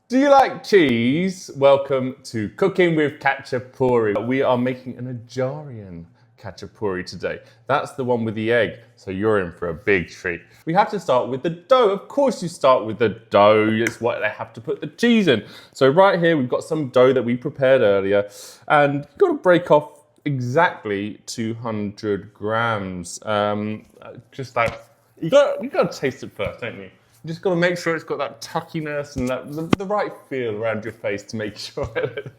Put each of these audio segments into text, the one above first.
Do you like cheese? Welcome to Cooking with Khachapuri. We are making an Ajarian Khachapuri today. That's the one with the egg, so you're in for a big treat. We have to start with the dough. Of course you start with the dough. It's what they have to put the cheese in. So right here we've got some dough that we prepared earlier, and you've got to break off exactly 200 grams. Just like, you got to taste it first, don't you? You just got to make sure it's got that tuckiness and that, the right feel around your face to make sure that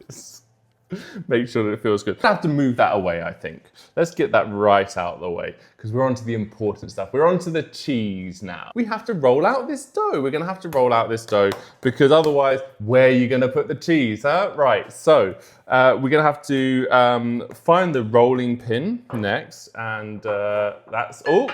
it feels good. I have to move that away, I think. Let's get that right out of the way because we're on to the important stuff. We're on to the cheese now. We have to roll out this dough. We're going to have to roll out this dough because otherwise, where are you going to put the cheese? Huh? Right, so we're going to have to find the rolling pin next, and that's, hey.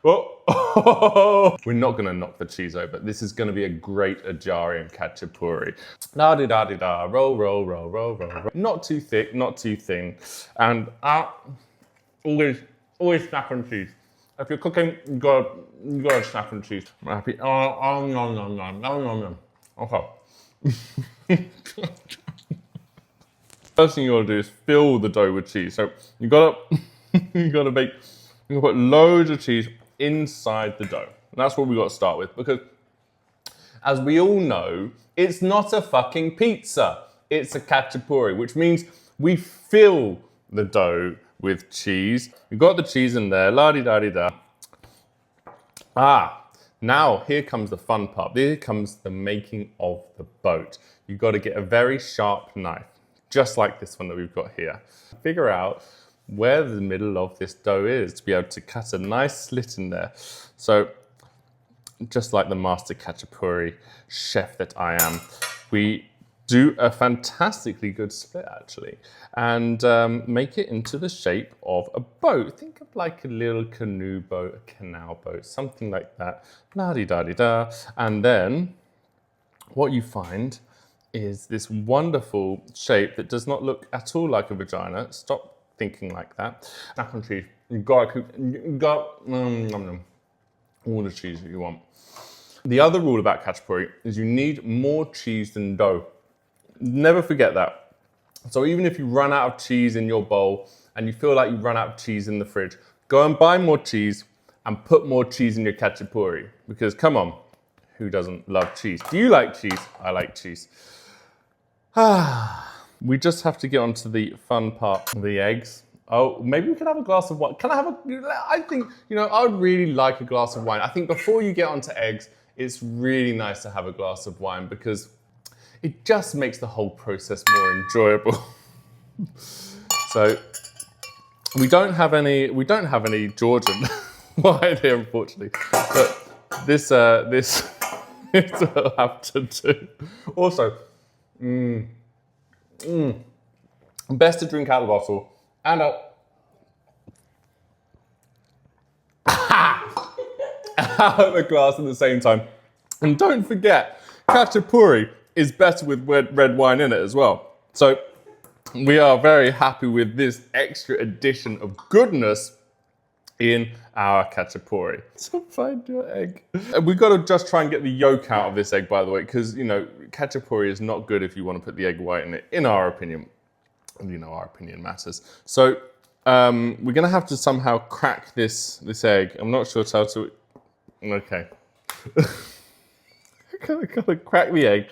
Oh, we're not going to knock the cheese over. This is going to be a great Ajarian Khachapuri. La-di-da-di-da, roll, roll, roll, roll, roll, roll. Not too thick, not too thin. And always snack on cheese. If you're cooking, you got to snack on cheese. I'm happy. Okay. First thing you got to do is fill the dough with cheese. So you got to put loads of cheese inside the dough. And that's what we got to start with because, as we all know, it's not a fucking pizza. It's a Khachapuri, which means we fill the dough with cheese. We've got the cheese in there, la-di-da-di-da. Now here comes the fun part. Here comes the making of the boat. You've got to get a very sharp knife, just like this one that we've got here. Figure out where the middle of this dough is to be able to cut a nice slit in there. So just like the master Khachapuri chef that I am, we do a fantastically good split actually and make it into the shape of a boat. Think of like a little canoe boat, a canal boat, something like that. La-di-da-di-da. And then what you find is this wonderful shape that does not look at all like a vagina. Stop thinking like that. Snack on cheese. You got all the cheese that you want. The other rule about Khachapuri is you need more cheese than dough. Never forget that. So even if you run out of cheese in your bowl and you feel like you run out of cheese in the fridge, go and buy more cheese and put more cheese in your Khachapuri. Because come on, who doesn't love cheese? Do you like cheese? I like cheese. We just have to get on to the fun part, the eggs. Oh, maybe we can have a glass of wine. I think, I would really like a glass of wine. I think before you get onto eggs, it's really nice to have a glass of wine because it just makes the whole process more enjoyable. So we don't have any Georgian wine here, unfortunately. But this will have to do. Also, best to drink out of the bottle and out of the glass at the same time. And don't forget, Khachapuri is better with red wine in it as well. So we are very happy with this extra addition of goodness in our Khachapuri. So find your egg. We've got to just try and get the yolk out of this egg, by the way, because, Khachapuri is not good if you want to put the egg white in it, in our opinion. And our opinion matters. So we're going to have to somehow crack this egg. I'm not sure how to. Okay. Gotta crack the egg.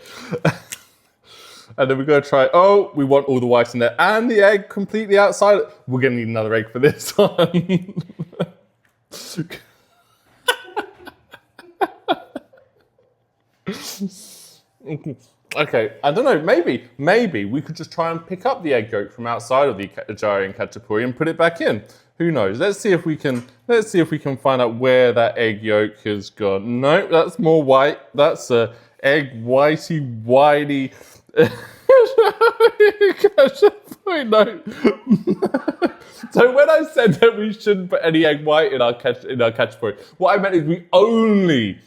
And then we're going to try. Oh, we want all the white in there. And the egg completely outside. We're going to need another egg for this one. Okay, I don't know, maybe we could just try and pick up the egg yolk from outside of the Ajarian Khachapuri and put it back in. Who knows? Let's see if we can find out where that egg yolk has gone. No, that's more white. That's a egg whitey. No. So when I said that we shouldn't put any egg white in our Khachapuri, what I meant is we only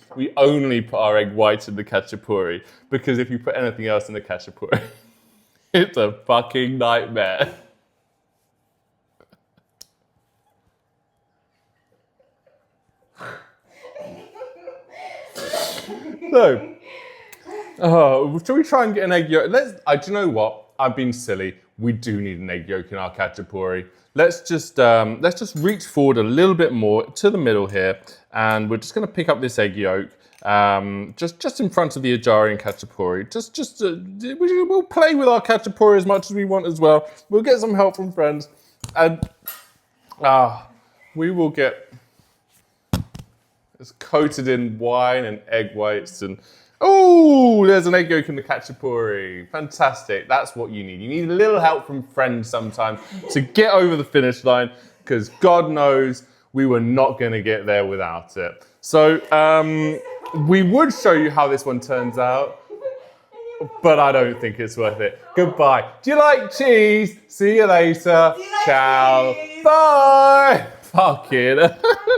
put our egg white in the Khachapuri, because if you put anything else in the Khachapuri, it's a fucking nightmare. So, shall we try and get an egg yolk? Do you know what? I've been silly. We do need an egg yolk in our khachapuri. Let's just reach forward a little bit more to the middle here, and we're just going to pick up this egg yolk. Just in front of the Ajarian khachapuri. We'll play with our khachapuri as much as we want as well. We'll get some help from friends, and we will get it's coated in wine and egg whites and there's an egg yolk in the khachapuri. Fantastic. That's what you need. You need a little help from friends sometimes to get over the finish line, because God knows we were not going to get there without it. So we would show you how this one turns out, but I don't think it's worth it. Goodbye. Do you like cheese? See you later. Ciao. Bye. Fuck it.